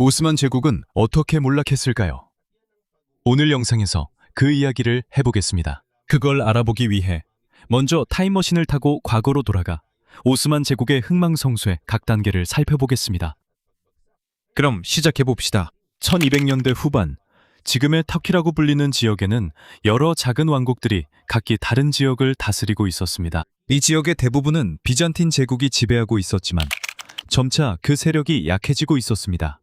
오스만 제국은 어떻게 몰락했을까요? 오늘 영상에서 그 이야기를 해보겠습니다. 그걸 알아보기 위해 먼저 타임머신을 타고 과거로 돌아가 오스만 제국의 흥망성쇠 각 단계를 살펴보겠습니다. 그럼 시작해봅시다. 1200년대 후반, 지금의 터키라고 불리는 지역에는 여러 작은 왕국들이 각기 다른 지역을 다스리고 있었습니다. 이 지역의 대부분은 비잔틴 제국이 지배하고 있었지만 점차 그 세력이 약해지고 있었습니다.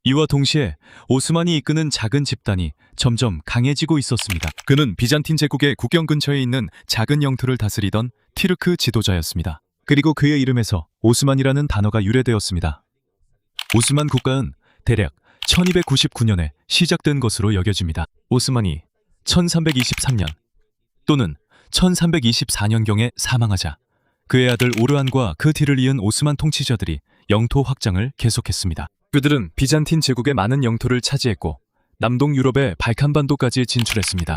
이와 동시에 오스만이 이끄는 작은 집단이 점점 강해지고 있었습니다. 그는 비잔틴 제국의 국경 근처에 있는 작은 영토를 다스리던 티르크 지도자였습니다. 그리고 그의 이름에서 오스만이라는 단어가 유래되었습니다. 오스만 국가는 대략 1299년에 시작된 것으로 여겨집니다. 오스만이 1323년 또는 1324년경에 사망하자 그의 아들 오르한과 그 뒤를 이은 오스만 통치자들이 영토 확장을 계속했습니다. 그들은 비잔틴 제국의 많은 영토를 차지했고 남동 유럽의 발칸반도까지 진출했습니다.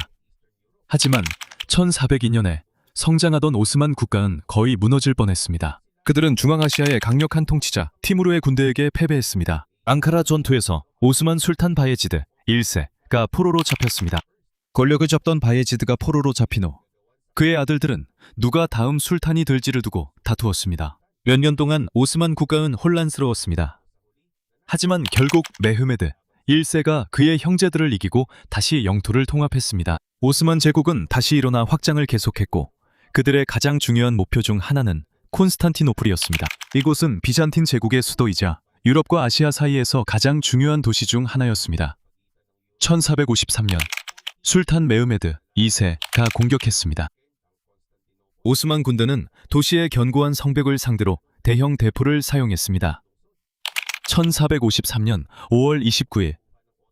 하지만 1402년에 성장하던 오스만 국가는 거의 무너질 뻔했습니다. 그들은 중앙아시아의 강력한 통치자 티무르의 군대에게 패배했습니다. 앙카라 전투에서 오스만 술탄 바예지드 1세가 포로로 잡혔습니다. 권력을 잡던 바예지드가 포로로 잡힌 후 그의 아들들은 누가 다음 술탄이 될지를 두고 다투었습니다. 몇 년 동안 오스만 국가는 혼란스러웠습니다. 하지만 결국 메흐메드 1세가 그의 형제들을 이기고 다시 영토를 통합했습니다. 오스만 제국은 다시 일어나 확장을 계속했고 그들의 가장 중요한 목표 중 하나는 콘스탄티노플이었습니다. 이곳은 비잔틴 제국의 수도이자 유럽과 아시아 사이에서 가장 중요한 도시 중 하나였습니다. 1453년 술탄 메흐메드 2세가 공격했습니다. 오스만 군대는 도시의 견고한 성벽을 상대로 대형 대포를 사용했습니다. 1453년 5월 29일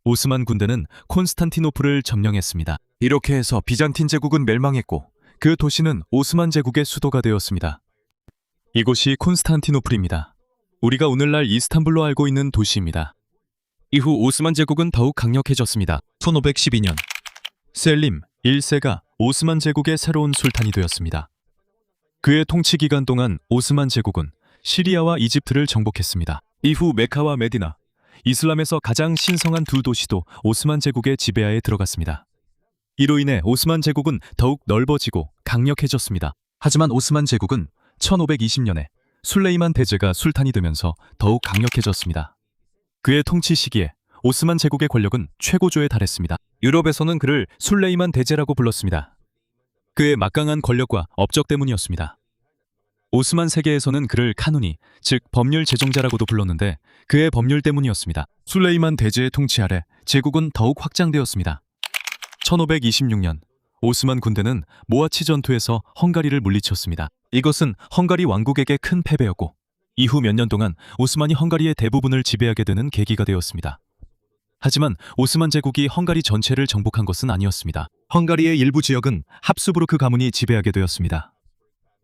오스만 군대는 콘스탄티노플을 점령했습니다. 이렇게 해서 비잔틴 제국은 멸망했고 그 도시는 오스만 제국의 수도가 되었습니다. 이곳이 콘스탄티노플입니다. 우리가 오늘날 이스탄불로 알고 있는 도시입니다. 이후 오스만 제국은 더욱 강력해졌습니다. 1512년 셀림 1세가 오스만 제국의 새로운 술탄이 되었습니다. 그의 통치 기간 동안 오스만 제국은 시리아와 이집트를 정복했습니다. 이후 메카와 메디나, 이슬람에서 가장 신성한 두 도시도 오스만 제국의 지배하에 들어갔습니다. 이로 인해 오스만 제국은 더욱 넓어지고 강력해졌습니다. 하지만 오스만 제국은 1520년에 술레이만 대제가 술탄이 되면서 더욱 강력해졌습니다. 그의 통치 시기에 오스만 제국의 권력은 최고조에 달했습니다. 유럽에서는 그를 술레이만 대제라고 불렀습니다. 그의 막강한 권력과 업적 때문이었습니다. 오스만 세계에서는 그를 카누니, 즉 법률 제정자라고도 불렀는데 그의 법률 때문이었습니다. 술레이만 대제의 통치 아래 제국은 더욱 확장되었습니다. 1526년 오스만 군대는 모아치 전투에서 헝가리를 물리쳤습니다. 이것은 헝가리 왕국에게 큰 패배였고 이후 몇 년 동안 오스만이 헝가리의 대부분을 지배하게 되는 계기가 되었습니다. 하지만 오스만 제국이 헝가리 전체를 정복한 것은 아니었습니다. 헝가리의 일부 지역은 합스부르크 가문이 지배하게 되었습니다.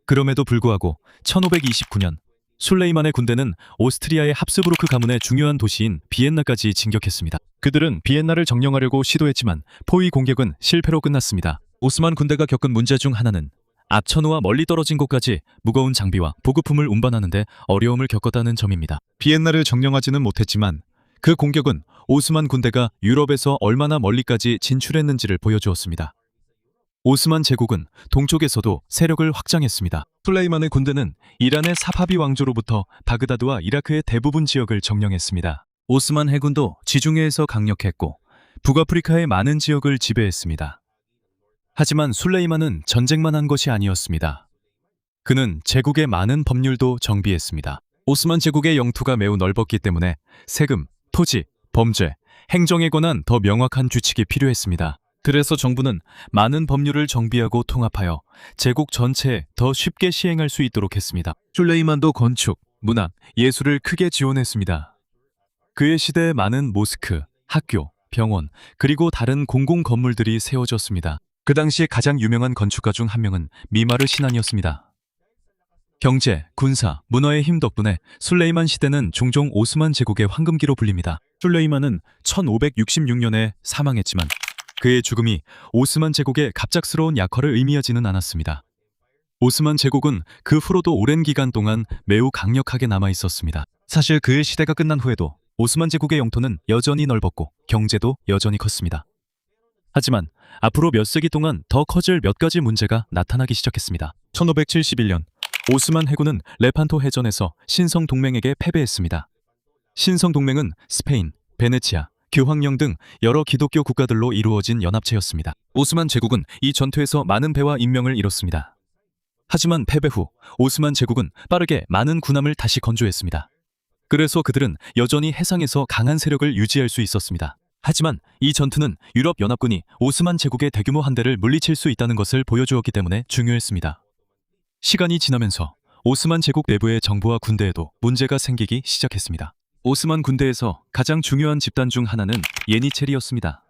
그럼에도 불구하고 1529년 술레이만의 군대는 오스트리아의 합스부르크 가문의 중요한 도시인 비엔나까지 진격했습니다. 그들은 비엔나를 점령하려고 시도했지만 포위 공격은 실패로 끝났습니다. 오스만 군대가 겪은 문제 중 하나는 앞천후와 멀리 떨어진 곳까지 무거운 장비와 보급품을 운반하는데 어려움을 겪었다는 점입니다. 비엔나를 점령하지는 못했지만 그 공격은 오스만 군대가 유럽에서 얼마나 멀리까지 진출했는지를 보여주었습니다. 오스만 제국은 동쪽에서도 세력을 확장했습니다. 술레이만의 군대는 이란의 사파비 왕조로부터 바그다드와 이라크의 대부분 지역을 점령했습니다. 오스만 해군도 지중해에서 강력했고 북아프리카의 많은 지역을 지배했습니다. 하지만 술레이만은 전쟁만 한 것이 아니었습니다. 그는 제국의 많은 법률도 정비했습니다. 오스만 제국의 영토가 매우 넓었기 때문에 세금, 토지, 범죄, 행정에 관한 더 명확한 규칙이 필요했습니다. 그래서 정부는 많은 법률을 정비하고 통합하여 제국 전체에 더 쉽게 시행할 수 있도록 했습니다. 술레이만도 건축, 문학, 예술을 크게 지원했습니다. 그의 시대에 많은 모스크, 학교, 병원, 그리고 다른 공공 건물들이 세워졌습니다. 그 당시 가장 유명한 건축가 중 한 명은 미마르 시난이었습니다. 경제, 군사, 문화의 힘 덕분에 술레이만 시대는 종종 오스만 제국의 황금기로 불립니다. 술레이만은 1566년에 사망했지만 그의 죽음이 오스만 제국의 갑작스러운 약화를 의미하지는 않았습니다. 오스만 제국은 그 후로도 오랜 기간 동안 매우 강력하게 남아 있었습니다. 사실 그의 시대가 끝난 후에도 오스만 제국의 영토는 여전히 넓었고 경제도 여전히 컸습니다. 하지만 앞으로 몇 세기 동안 더 커질 몇 가지 문제가 나타나기 시작했습니다. 1571년 오스만 해군은 레판토 해전에서 신성 동맹에게 패배했습니다. 신성 동맹은 스페인, 베네치아, 교황령 등 여러 기독교 국가들로 이루어진 연합체였습니다. 오스만 제국은 이 전투에서 많은 배와 인명을 잃었습니다. 하지만 패배 후 오스만 제국은 빠르게 많은 군함을 다시 건조했습니다. 그래서 그들은 여전히 해상에서 강한 세력을 유지할 수 있었습니다. 하지만 이 전투는 유럽 연합군이 오스만 제국의 대규모 함대를 물리칠 수 있다는 것을 보여주었기 때문에 중요했습니다. 시간이 지나면서 오스만 제국 내부의 정부와 군대에도 문제가 생기기 시작했습니다. 오스만 군대에서 가장 중요한 집단 중 하나는 예니체리였습니다.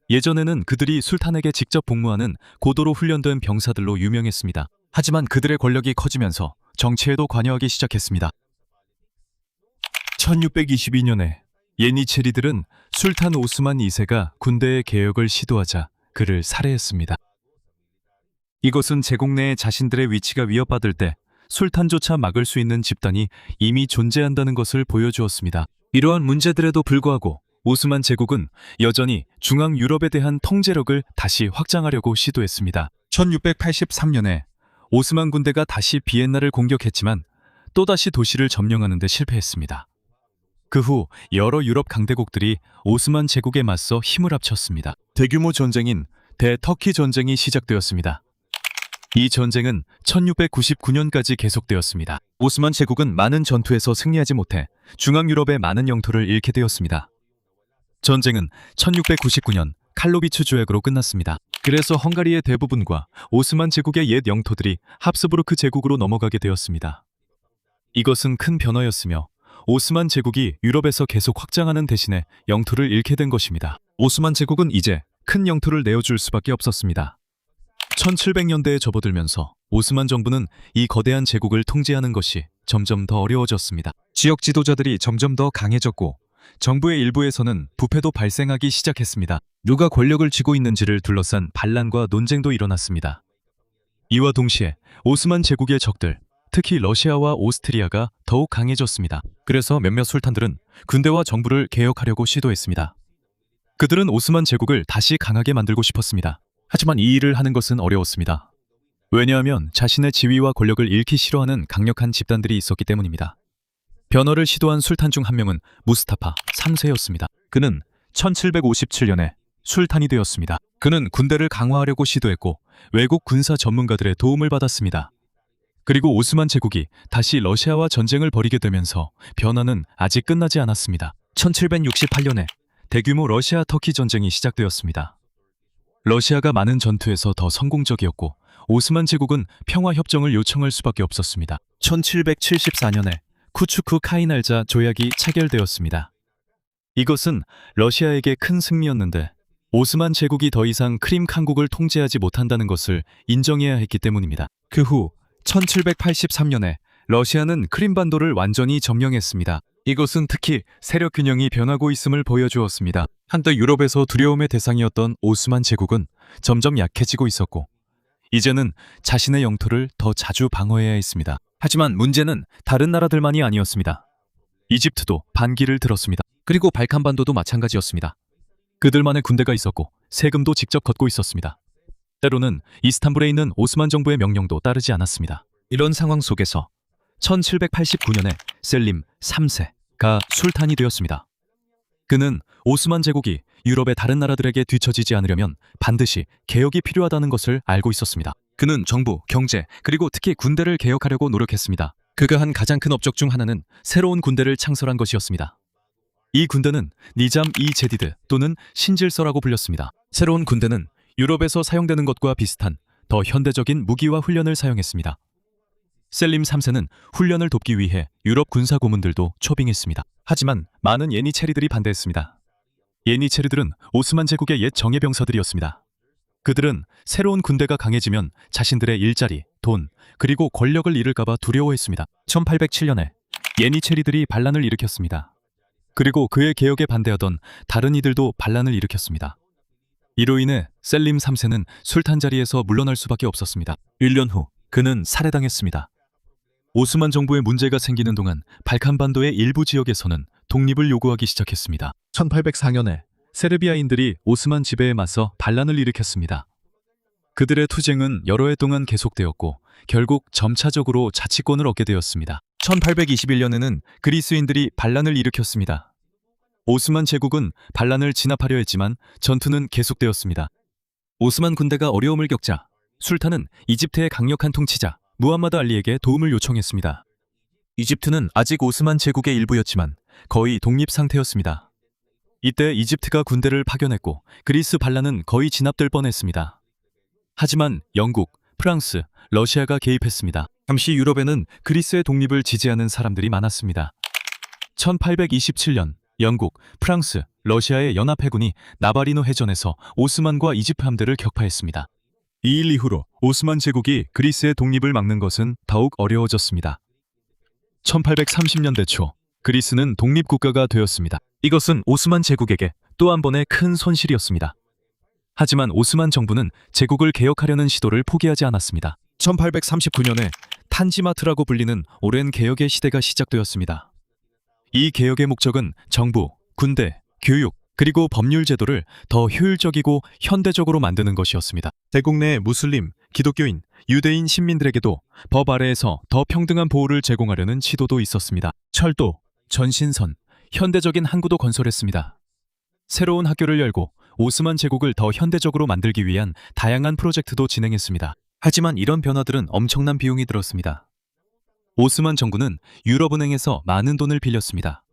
예전에는 그들이 술탄에게 직접 복무하는 고도로 훈련된 병사들로 유명했습니다. 하지만 그들의 권력이 커지면서 정치에도 관여하기 시작했습니다. 1622년에 예니체리들은 술탄 오스만 2세가 군대의 개혁을 시도하자 그를 살해했습니다. 이것은 제국 내에 자신들의 위치가 위협받을 때 술탄조차 막을 수 있는 집단이 이미 존재한다는 것을 보여주었습니다. 이러한 문제들에도 불구하고 오스만 제국은 여전히 중앙 유럽에 대한 통제력을 다시 확장하려고 시도했습니다. 1683년에 오스만 군대가 다시 비엔나를 공격했지만 또다시 도시를 점령하는 데 실패했습니다. 그 후 여러 유럽 강대국들이 오스만 제국에 맞서 힘을 합쳤습니다. 대규모 전쟁인 대터키 전쟁이 시작되었습니다. 이 전쟁은 1699년까지 계속되었습니다. 오스만 제국은 많은 전투에서 승리하지 못해 중앙 유럽의 많은 영토를 잃게 되었습니다. 전쟁은 1699년 칼로비츠 조약으로 끝났습니다. 그래서 헝가리의 대부분과 오스만 제국의 옛 영토들이 합스부르크 제국으로 넘어가게 되었습니다. 이것은 큰 변화였으며 오스만 제국이 유럽에서 계속 확장하는 대신에 영토를 잃게 된 것입니다. 오스만 제국은 이제 큰 영토를 내어줄 수밖에 없었습니다. 1700년대에 접어들면서 오스만 정부는 이 거대한 제국을 통제하는 것이 점점 더 어려워졌습니다. 지역 지도자들이 점점 더 강해졌고 정부의 일부에서는 부패도 발생하기 시작했습니다. 누가 권력을 쥐고 있는지를 둘러싼 반란과 논쟁도 일어났습니다. 이와 동시에 오스만 제국의 적들, 특히 러시아와 오스트리아가 더욱 강해졌습니다. 그래서 몇몇 술탄들은 군대와 정부를 개혁하려고 시도했습니다. 그들은 오스만 제국을 다시 강하게 만들고 싶었습니다. 하지만 이 일을 하는 것은 어려웠습니다. 왜냐하면 자신의 지위와 권력을 잃기 싫어하는 강력한 집단들이 있었기 때문입니다. 변화를 시도한 술탄 중 한 명은 무스타파 3세였습니다. 그는 1757년에 술탄이 되었습니다. 그는 군대를 강화하려고 시도했고 외국 군사 전문가들의 도움을 받았습니다. 그리고 오스만 제국이 다시 러시아와 전쟁을 벌이게 되면서 변화는 아직 끝나지 않았습니다. 1768년에 대규모 러시아 터키 전쟁이 시작되었습니다. 러시아가 많은 전투에서 더 성공적이었고 오스만 제국은 평화협정을 요청할 수밖에 없었습니다. 1774년에 쿠추크 카이날자 조약이 체결되었습니다. 이것은 러시아에게 큰 승리였는데 오스만 제국이 더 이상 크림 칸국을 통제하지 못한다는 것을 인정해야 했기 때문입니다. 그 후 1783년에 러시아는 크림반도를 완전히 점령했습니다. 이것은 특히 세력 균형이 변하고 있음을 보여주었습니다. 한때 유럽에서 두려움의 대상이었던 오스만 제국은 점점 약해지고 있었고 이제는 자신의 영토를 더 자주 방어해야 했습니다. 하지만 문제는 다른 나라들만이 아니었습니다. 이집트도 반기를 들었습니다. 그리고 발칸반도도 마찬가지였습니다. 그들만의 군대가 있었고 세금도 직접 걷고 있었습니다. 때로는 이스탄불에 있는 오스만 정부의 명령도 따르지 않았습니다. 이런 상황 속에서 1789년에 셀림 3세가 술탄이 되었습니다. 그는 오스만 제국이 유럽의 다른 나라들에게 뒤처지지 않으려면 반드시 개혁이 필요하다는 것을 알고 있었습니다. 그는 정부, 경제, 그리고 특히 군대를 개혁하려고 노력했습니다. 그가 한 가장 큰 업적 중 하나는 새로운 군대를 창설한 것이었습니다. 이 군대는 니잠 이 제디드 또는 신질서라고 불렸습니다. 새로운 군대는 유럽에서 사용되는 것과 비슷한 더 현대적인 무기와 훈련을 사용했습니다. 셀림 3세는 훈련을 돕기 위해 유럽 군사 고문들도 초빙했습니다. 하지만 많은 예니체리들이 반대했습니다. 예니체리들은 오스만 제국의 옛 정예병사들이었습니다. 그들은 새로운 군대가 강해지면 자신들의 일자리, 돈, 그리고 권력을 잃을까봐 두려워했습니다. 1807년에 예니체리들이 반란을 일으켰습니다. 그리고 그의 개혁에 반대하던 다른 이들도 반란을 일으켰습니다. 이로 인해 셀림 3세는 술탄 자리에서 물러날 수밖에 없었습니다. 1년 후 그는 살해당했습니다. 오스만 정부에 문제가 생기는 동안 발칸반도의 일부 지역에서는 독립을 요구하기 시작했습니다. 1804년에 세르비아인들이 오스만 지배에 맞서 반란을 일으켰습니다. 그들의 투쟁은 여러 해 동안 계속되었고 결국 점차적으로 자치권을 얻게 되었습니다. 1821년에는 그리스인들이 반란을 일으켰습니다. 오스만 제국은 반란을 진압하려 했지만 전투는 계속되었습니다. 오스만 군대가 어려움을 겪자 술탄은 이집트의 강력한 통치자 무함마드 알리에게 도움을 요청했습니다. 이집트는 아직 오스만 제국의 일부였지만 거의 독립 상태였습니다. 이때 이집트가 군대를 파견했고 그리스 반란은 거의 진압될 뻔했습니다. 하지만 영국, 프랑스, 러시아가 개입했습니다. 잠시 유럽에는 그리스의 독립을 지지하는 사람들이 많았습니다. 1827년 영국, 프랑스, 러시아의 연합해군이 나바리노 해전에서 오스만과 이집트 함대를 격파했습니다. 이 일 이후로 오스만 제국이 그리스의 독립을 막는 것은 더욱 어려워졌습니다. 1830년대 초 그리스는 독립국가가 되었습니다. 이것은 오스만 제국에게 또 한 번의 큰 손실이었습니다. 하지만 오스만 정부는 제국을 개혁하려는 시도를 포기하지 않았습니다. 1839년에 탄지마트라고 불리는 오랜 개혁의 시대가 시작되었습니다. 이 개혁의 목적은 정부, 군대, 교육, 그리고 법률 제도를 더 효율적이고 현대적으로 만드는 것이었습니다. 제국 내 무슬림, 기독교인, 유대인 시민들에게도 법 아래에서 더 평등한 보호를 제공하려는 시도도 있었습니다. 철도, 전신선, 현대적인 항구도 건설했습니다. 새로운 학교를 열고 오스만 제국을 더 현대적으로 만들기 위한 다양한 프로젝트도 진행했습니다. 하지만 이런 변화들은 엄청난 비용이 들었습니다. 오스만 정부는 유럽은행에서 많은 돈을 빌렸습니다.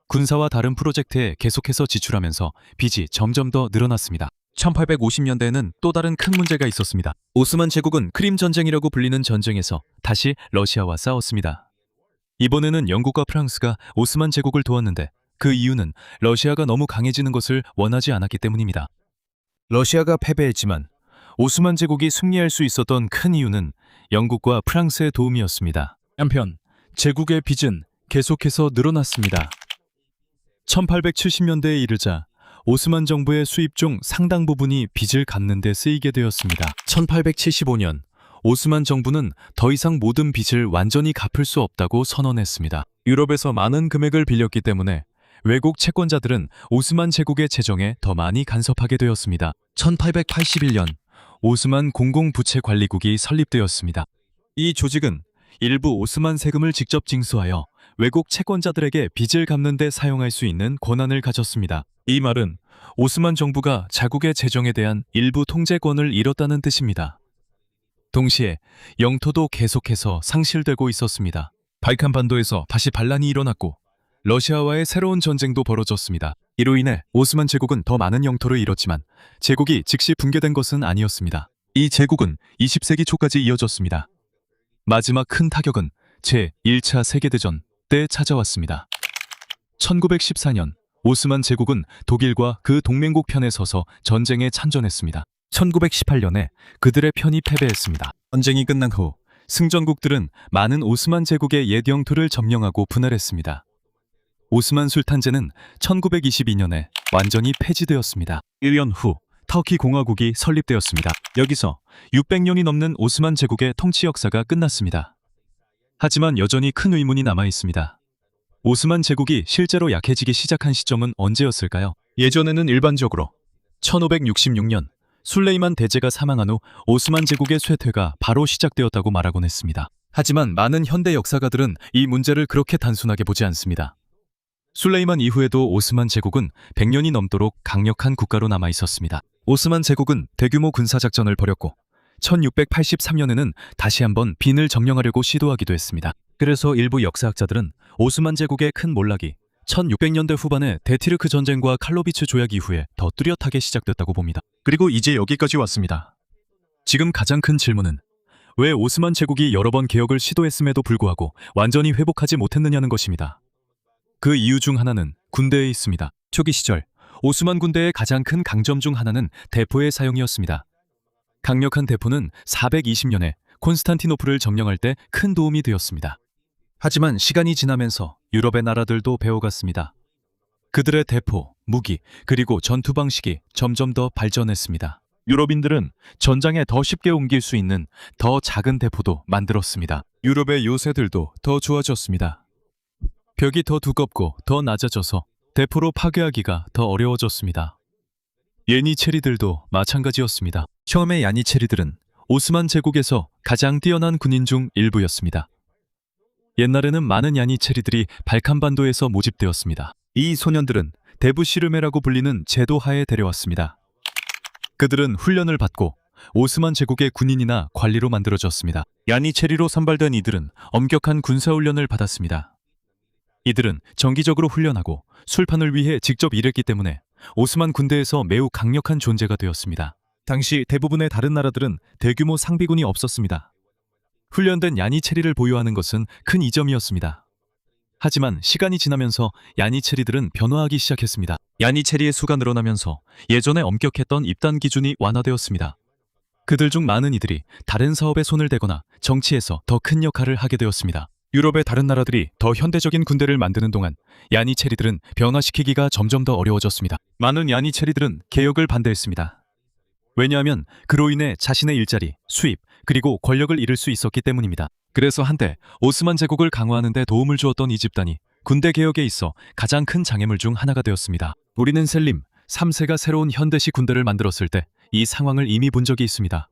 군사와 다른 프로젝트에 계속해서 지출하면서 빚이 점점 더 늘어났습니다. 1850년대에는 또 다른 큰 문제가 있었습니다. 오스만 제국은 크림 전쟁이라고 불리는 전쟁에서 다시 러시아와 싸웠습니다. 이번에는 영국과 프랑스가 오스만 제국을 도왔는데 그 이유는 러시아가 너무 강해지는 것을 원하지 않았기 때문입니다. 러시아가 패배했지만 오스만 제국이 승리할 수 있었던 큰 이유는 영국과 프랑스의 도움이었습니다. 한편 제국의 빚은 계속해서 늘어났습니다. 1870년대에 이르자 오스만 정부의 수입 중 상당 부분이 빚을 갚는 데 쓰이게 되었습니다. 1875년 오스만 정부는 더 이상 모든 빚을 완전히 갚을 수 없다고 선언했습니다. 유럽에서 많은 금액을 빌렸기 때문에 외국 채권자들은 오스만 제국의 재정에 더 많이 간섭하게 되었습니다. 1881년 오스만 공공부채관리국이 설립되었습니다. 이 조직은 일부 오스만 세금을 직접 징수하여 외국 채권자들에게 빚을 갚는 데 사용할 수 있는 권한을 가졌습니다. 이 말은 오스만 정부가 자국의 재정에 대한 일부 통제권을 잃었다는 뜻입니다. 동시에 영토도 계속해서 상실되고 있었습니다. 발칸반도에서 다시 반란이 일어났고 러시아와의 새로운 전쟁도 벌어졌습니다. 이로 인해 오스만 제국은 더 많은 영토를 잃었지만 제국이 즉시 붕괴된 것은 아니었습니다. 이 제국은 20세기 초까지 이어졌습니다. 마지막 큰 타격은 제1차 세계대전 때 찾아왔습니다. 1914년 오스만 제국은 독일과 그 동맹국 편에 서서 전쟁에 참전했습니다. 1918년에 그들의 편이 패배했습니다. 전쟁이 끝난 후 승전국들은 많은 오스만 제국의 옛 영토를 점령하고 분할했습니다. 오스만 술탄제는 1922년에 완전히 폐지되었습니다. 1년 후 터키 공화국이 설립되었습니다. 여기서 600년이 넘는 오스만 제국의 통치 역사가 끝났습니다. 하지만 여전히 큰 의문이 남아 있습니다. 오스만 제국이 실제로 약해지기 시작한 시점은 언제였을까요? 예전에는 일반적으로 1566년 술레이만 대제가 사망한 후 오스만 제국의 쇠퇴가 바로 시작되었다고 말하곤 했습니다. 하지만 많은 현대 역사가들은 이 문제를 그렇게 단순하게 보지 않습니다. 술레이만 이후에도 오스만 제국은 100년이 넘도록 강력한 국가로 남아 있었습니다. 오스만 제국은 대규모 군사작전을 벌였고 1683년에는 다시 한번 빈을 점령하려고 시도하기도 했습니다. 그래서 일부 역사학자들은 오스만 제국의 큰 몰락이 1600년대 후반에 데티르크 전쟁과 칼로비츠 조약 이후에 더 뚜렷하게 시작됐다고 봅니다. 그리고 이제 여기까지 왔습니다. 지금 가장 큰 질문은 왜 오스만 제국이 여러 번 개혁을 시도했음에도 불구하고 완전히 회복하지 못했느냐는 것입니다. 그 이유 중 하나는 군대에 있습니다. 초기 시절 오스만 군대의 가장 큰 강점 중 하나는 대포의 사용이었습니다. 강력한 대포는 420년에 콘스탄티노플을 점령할 때 큰 도움이 되었습니다. 하지만 시간이 지나면서 유럽의 나라들도 배워갔습니다. 그들의 대포, 무기, 그리고 전투 방식이 점점 더 발전했습니다. 유럽인들은 전장에 더 쉽게 옮길 수 있는 더 작은 대포도 만들었습니다. 유럽의 요새들도 더 좋아졌습니다. 벽이 더 두껍고 더 낮아져서 대포로 파괴하기가 더 어려워졌습니다. 야니체리들도 마찬가지였습니다. 처음에 야니체리들은 오스만 제국에서 가장 뛰어난 군인 중 일부였습니다. 옛날에는 많은 야니체리들이 발칸반도에서 모집되었습니다. 이 소년들은 데부시르메라고 불리는 제도 하에 데려왔습니다. 그들은 훈련을 받고 오스만 제국의 군인이나 관리로 만들어졌습니다. 야니체리로 선발된 이들은 엄격한 군사훈련을 받았습니다. 이들은 정기적으로 훈련하고 술판을 위해 직접 일했기 때문에 오스만 군대에서 매우 강력한 존재가 되었습니다. 당시 대부분의 다른 나라들은 대규모 상비군이 없었습니다. 훈련된 야니체리를 보유하는 것은 큰 이점이었습니다. 하지만 시간이 지나면서 야니체리들은 변화하기 시작했습니다. 야니체리의 수가 늘어나면서 예전에 엄격했던 입단 기준이 완화되었습니다. 그들 중 많은 이들이 다른 사업에 손을 대거나 정치에서 더 큰 역할을 하게 되었습니다. 유럽의 다른 나라들이 더 현대적인 군대를 만드는 동안 야니체리들은 변화시키기가 점점 더 어려워졌습니다. 많은 야니체리들은 개혁을 반대했습니다. 왜냐하면 그로 인해 자신의 일자리, 수입, 그리고 권력을 잃을 수 있었기 때문입니다. 그래서 한때 오스만 제국을 강화하는 데 도움을 주었던 이 집단이 군대 개혁에 있어 가장 큰 장애물 중 하나가 되었습니다. 우리는 셀림 3세가 새로운 현대식 군대를 만들었을 때 이 상황을 이미 본 적이 있습니다.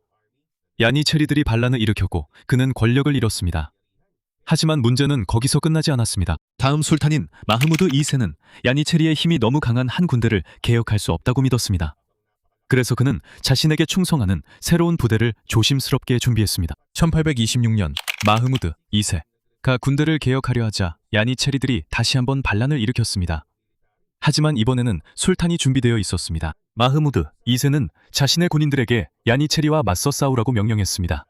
야니체리들이 반란을 일으켰고 그는 권력을 잃었습니다. 하지만 문제는 거기서 끝나지 않았습니다. 다음 술탄인 마흐무드 2세는 야니체리의 힘이 너무 강한 한 군대를 개혁할 수 없다고 믿었습니다. 그래서 그는 자신에게 충성하는 새로운 부대를 조심스럽게 준비했습니다. 1826년 마흐무드 2세가 군대를 개혁하려 하자 야니체리들이 다시 한번 반란을 일으켰습니다. 하지만 이번에는 술탄이 준비되어 있었습니다. 마흐무드 2세는 자신의 군인들에게 야니체리와 맞서 싸우라고 명령했습니다.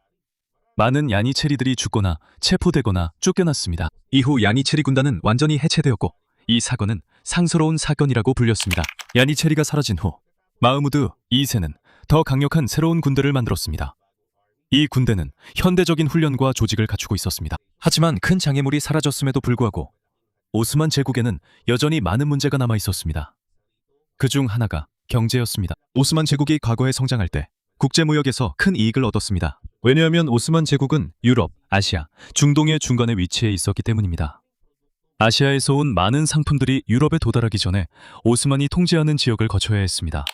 많은 야니체리들이 죽거나 체포되거나 쫓겨났습니다. 이후 야니체리 군단은 완전히 해체되었고 이 사건은 상스러운 사건이라고 불렸습니다. 야니체리가 사라진 후 마흐무드 2세는 더 강력한 새로운 군대를 만들었습니다. 이 군대는 현대적인 훈련과 조직을 갖추고 있었습니다. 하지만 큰 장애물이 사라졌음에도 불구하고 오스만 제국에는 여전히 많은 문제가 남아 있었습니다. 그 중 하나가 경제였습니다. 오스만 제국이 과거에 성장할 때 국제무역에서 큰 이익을 얻었습니다. 왜냐하면 오스만 제국은 유럽, 아시아, 중동의 중간에 위치해 있었기 때문입니다. 아시아에서 온 많은 상품들이 유럽에 도달하기 전에 오스만이 통제하는 지역을 거쳐야 했습니다.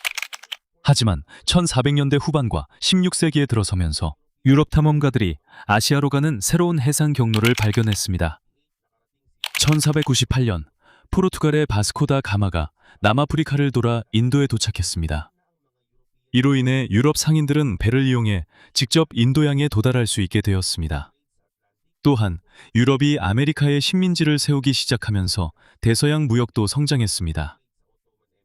하지만 1400년대 후반과 16세기에 들어서면서 유럽 탐험가들이 아시아로 가는 새로운 해상 경로를 발견했습니다. 1498년 포르투갈의 바스코 다 가마가 남아프리카를 돌아 인도에 도착했습니다. 이로 인해 유럽 상인들은 배를 이용해 직접 인도양에 도달할 수 있게 되었습니다. 또한 유럽이 아메리카에 식민지를 세우기 시작하면서 대서양 무역도 성장했습니다.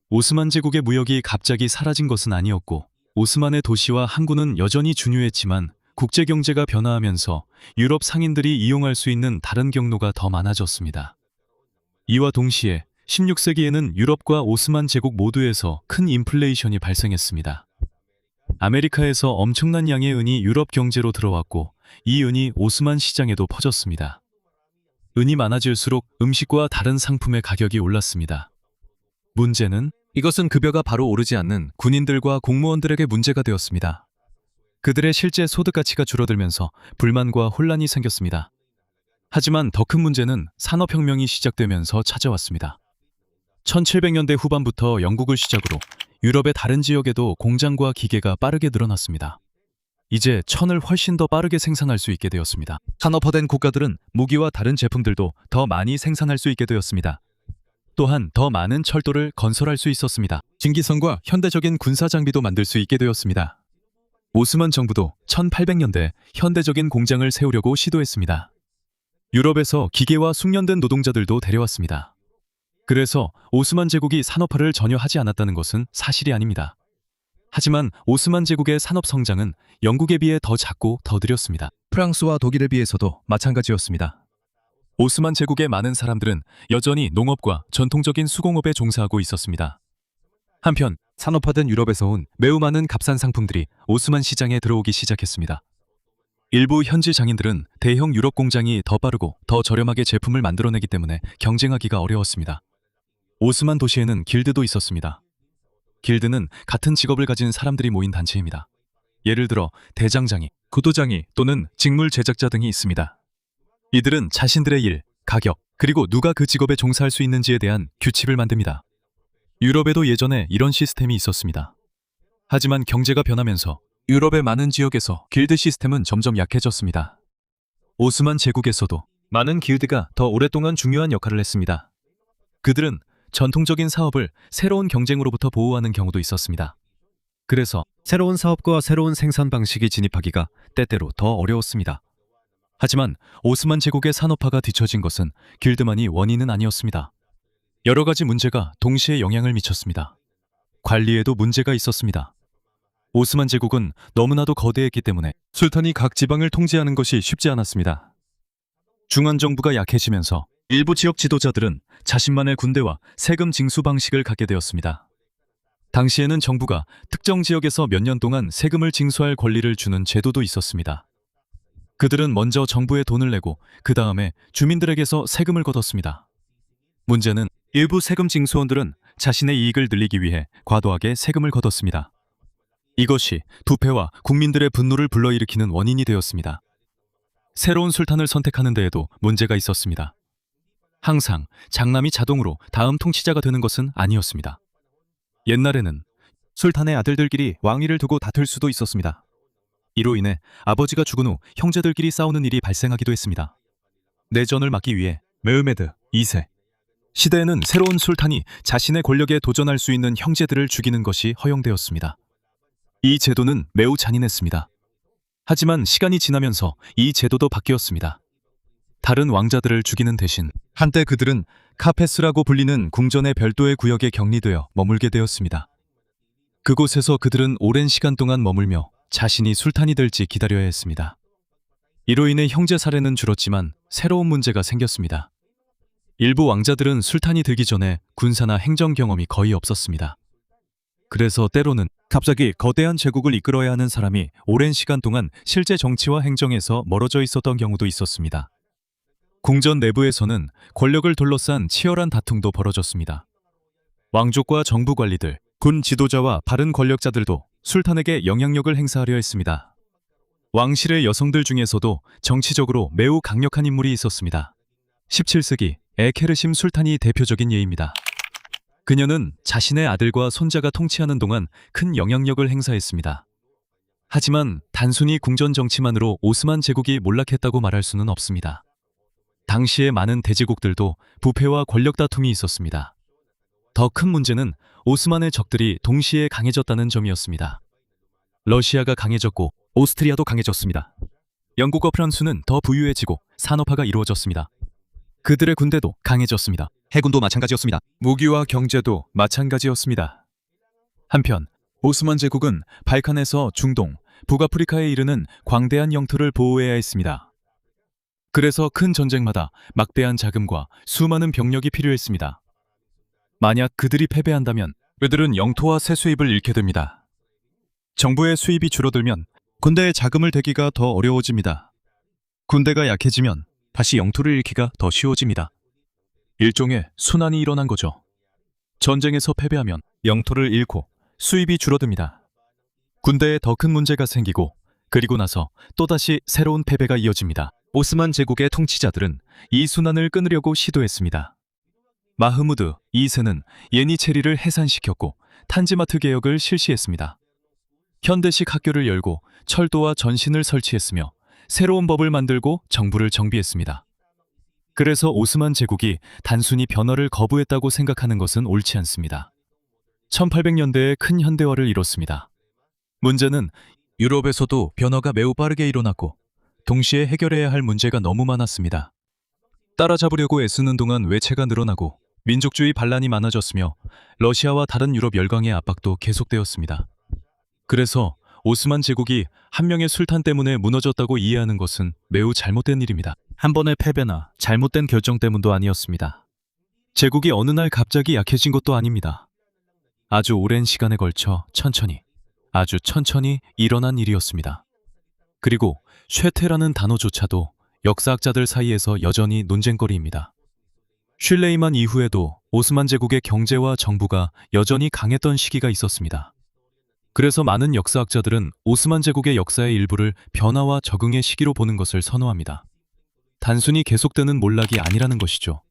오스만 제국의 무역이 갑자기 사라진 것은 아니었고 오스만의 도시와 항구는 여전히 중요했지만 국제경제가 변화하면서 유럽 상인들이 이용할 수 있는 다른 경로가 더 많아졌습니다. 이와 동시에 16세기에는 유럽과 오스만 제국 모두에서 큰 인플레이션이 발생했습니다. 아메리카에서 엄청난 양의 은이 유럽 경제로 들어왔고 이 은이 오스만 시장에도 퍼졌습니다. 은이 많아질수록 음식과 다른 상품의 가격이 올랐습니다. 문제는 이것은 급여가 바로 오르지 않는 군인들과 공무원들에게 문제가 되었습니다. 그들의 실제 소득 가치가 줄어들면서 불만과 혼란이 생겼습니다. 하지만 더 큰 문제는 산업혁명이 시작되면서 찾아왔습니다. 1700년대 후반부터 영국을 시작으로 유럽의 다른 지역에도 공장과 기계가 빠르게 늘어났습니다. 이제 천을 훨씬 더 빠르게 생산할 수 있게 되었습니다. 산업화된 국가들은 무기와 다른 제품들도 더 많이 생산할 수 있게 되었습니다. 또한 더 많은 철도를 건설할 수 있었습니다. 증기선과 현대적인 군사 장비도 만들 수 있게 되었습니다. 오스만 정부도 1800년대 현대적인 공장을 세우려고 시도했습니다. 유럽에서 기계와 숙련된 노동자들도 데려왔습니다. 그래서 오스만 제국이 산업화를 전혀 하지 않았다는 것은 사실이 아닙니다. 하지만 오스만 제국의 산업 성장은 영국에 비해 더 작고 더 느렸습니다. 프랑스와 독일에 비해서도 마찬가지였습니다. 오스만 제국의 많은 사람들은 여전히 농업과 전통적인 수공업에 종사하고 있었습니다. 한편 산업화된 유럽에서 온 매우 많은 값싼 상품들이 오스만 시장에 들어오기 시작했습니다. 일부 현지 장인들은 대형 유럽 공장이 더 빠르고 더 저렴하게 제품을 만들어내기 때문에 경쟁하기가 어려웠습니다. 오스만 도시에는 길드도 있었습니다. 길드는 같은 직업을 가진 사람들이 모인 단체입니다. 예를 들어 대장장이, 구도장이 또는 직물 제작자 등이 있습니다. 이들은 자신들의 일, 가격, 그리고 누가 그 직업에 종사할 수 있는지에 대한 규칙을 만듭니다. 유럽에도 예전에 이런 시스템이 있었습니다. 하지만 경제가 변하면서 유럽의 많은 지역에서 길드 시스템은 점점 약해졌습니다. 오스만 제국에서도 많은 길드가 더 오랫동안 중요한 역할을 했습니다. 그들은 전통적인 사업을 새로운 경쟁으로부터 보호하는 경우도 있었습니다. 그래서 새로운 사업과 새로운 생산 방식이 진입하기가 때때로 더 어려웠습니다. 하지만 오스만 제국의 산업화가 뒤처진 것은 길드만이 원인은 아니었습니다. 여러 가지 문제가 동시에 영향을 미쳤습니다. 관리에도 문제가 있었습니다. 오스만 제국은 너무나도 거대했기 때문에 술탄이 각 지방을 통제하는 것이 쉽지 않았습니다. 중앙정부가 약해지면서 일부 지역 지도자들은 자신만의 군대와 세금 징수 방식을 갖게 되었습니다. 당시에는 정부가 특정 지역에서 몇 년 동안 세금을 징수할 권리를 주는 제도도 있었습니다. 그들은 먼저 정부에 돈을 내고 그 다음에 주민들에게서 세금을 걷었습니다. 문제는 일부 세금 징수원들은 자신의 이익을 늘리기 위해 과도하게 세금을 걷었습니다. 이것이 부패와 국민들의 분노를 불러일으키는 원인이 되었습니다. 새로운 술탄을 선택하는 데에도 문제가 있었습니다. 항상 장남이 자동으로 다음 통치자가 되는 것은 아니었습니다. 옛날에는 술탄의 아들들끼리 왕위를 두고 다툴 수도 있었습니다. 이로 인해 아버지가 죽은 후 형제들끼리 싸우는 일이 발생하기도 했습니다. 내전을 막기 위해 메흐메드 2세 시대에는 새로운 술탄이 자신의 권력에 도전할 수 있는 형제들을 죽이는 것이 허용되었습니다. 이 제도는 매우 잔인했습니다. 하지만 시간이 지나면서 이 제도도 바뀌었습니다. 다른 왕자들을 죽이는 대신 한때 그들은 카페스라고 불리는 궁전의 별도의 구역에 격리되어 머물게 되었습니다. 그곳에서 그들은 오랜 시간 동안 머물며 자신이 술탄이 될지 기다려야 했습니다. 이로 인해 형제 살해는 줄었지만 새로운 문제가 생겼습니다. 일부 왕자들은 술탄이 들기 전에 군사나 행정 경험이 거의 없었습니다. 그래서 때로는 갑자기 거대한 제국을 이끌어야 하는 사람이 오랜 시간 동안 실제 정치와 행정에서 멀어져 있었던 경우도 있었습니다. 궁전 내부에서는 권력을 둘러싼 치열한 다툼도 벌어졌습니다. 왕족과 정부 관리들, 군 지도자와 바른 권력자들도 술탄에게 영향력을 행사하려 했습니다. 왕실의 여성들 중에서도 정치적으로 매우 강력한 인물이 있었습니다. 17세기 에케르심 술탄이 대표적인 예입니다. 그녀는 자신의 아들과 손자가 통치하는 동안 큰 영향력을 행사했습니다. 하지만 단순히 궁전 정치만으로 오스만 제국이 몰락했다고 말할 수는 없습니다. 당시의 많은 대제국들도 부패와 권력 다툼이 있었습니다. 더 큰 문제는 오스만의 적들이 동시에 강해졌다는 점이었습니다. 러시아가 강해졌고 오스트리아도 강해졌습니다. 영국과 프랑스는 더 부유해지고 산업화가 이루어졌습니다. 그들의 군대도 강해졌습니다. 해군도 마찬가지였습니다. 무기와 경제도 마찬가지였습니다. 한편 오스만 제국은 발칸에서 중동, 북아프리카에 이르는 광대한 영토를 보호해야 했습니다. 그래서 큰 전쟁마다 막대한 자금과 수많은 병력이 필요했습니다. 만약 그들이 패배한다면 그들은 영토와 세수입을 잃게 됩니다. 정부의 수입이 줄어들면 군대의 자금을 대기가 더 어려워집니다. 군대가 약해지면 다시 영토를 잃기가 더 쉬워집니다. 일종의 순환이 일어난 거죠. 전쟁에서 패배하면 영토를 잃고 수입이 줄어듭니다. 군대에 더 큰 문제가 생기고 그리고 나서 또다시 새로운 패배가 이어집니다. 오스만 제국의 통치자들은 이 순환을 끊으려고 시도했습니다. 마흐무드 2세는 예니체리를 해산시켰고 탄지마트 개혁을 실시했습니다. 현대식 학교를 열고 철도와 전신을 설치했으며 새로운 법을 만들고 정부를 정비했습니다. 그래서 오스만 제국이 단순히 변화를 거부했다고 생각하는 것은 옳지 않습니다. 1800년대에 큰 현대화를 이뤘습니다. 문제는 유럽에서도 변화가 매우 빠르게 일어났고 동시에 해결해야 할 문제가 너무 많았습니다. 따라잡으려고 애쓰는 동안 외채가 늘어나고 민족주의 반란이 많아졌으며 러시아와 다른 유럽 열강의 압박도 계속되었습니다. 그래서 오스만 제국이 한 명의 술탄 때문에 무너졌다고 이해하는 것은 매우 잘못된 일입니다. 한 번의 패배나 잘못된 결정 때문도 아니었습니다. 제국이 어느 날 갑자기 약해진 것도 아닙니다. 아주 오랜 시간에 걸쳐 아주 천천히 일어난 일이었습니다. 그리고 쉐테라는 단어조차도 역사학자들 사이에서 여전히 논쟁거리입니다. 슐레이만 이후에도 오스만 제국의 경제와 정부가 여전히 강했던 시기가 있었습니다. 그래서 많은 역사학자들은 오스만 제국의 역사의 일부를 변화와 적응의 시기로 보는 것을 선호합니다. 단순히 계속되는 몰락이 아니라는 것이죠.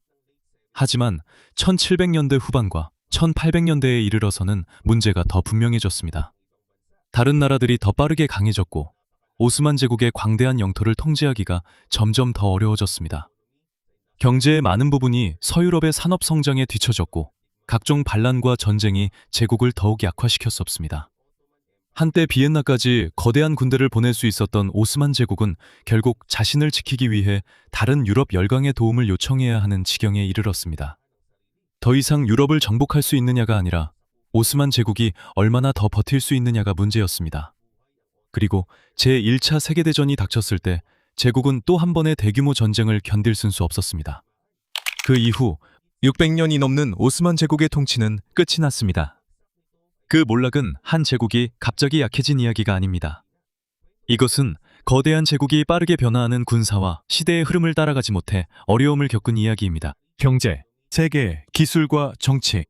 하지만 1700년대 후반과 1800년대에 이르러서는 문제가 더 분명해졌습니다. 다른 나라들이 더 빠르게 강해졌고 오스만 제국의 광대한 영토를 통제하기가 점점 더 어려워졌습니다. 경제의 많은 부분이 서유럽의 산업 성장에 뒤처졌고 각종 반란과 전쟁이 제국을 더욱 약화시켰었습니다. 한때 비엔나까지 거대한 군대를 보낼 수 있었던 오스만 제국은 결국 자신을 지키기 위해 다른 유럽 열강의 도움을 요청해야 하는 지경에 이르렀습니다. 더 이상 유럽을 정복할 수 있느냐가 아니라 오스만 제국이 얼마나 더 버틸 수 있느냐가 문제였습니다. 그리고 제1차 세계대전이 닥쳤을 때 제국은 또 한 번의 대규모 전쟁을 견딜 수 없었습니다. 그 이후 600년이 넘는 오스만 제국의 통치는 끝이 났습니다. 그 몰락은 한 제국이 갑자기 약해진 이야기가 아닙니다. 이것은 거대한 제국이 빠르게 변화하는 군사와 시대의 흐름을 따라가지 못해 어려움을 겪은 이야기입니다. 경제, 세계, 기술과 정치,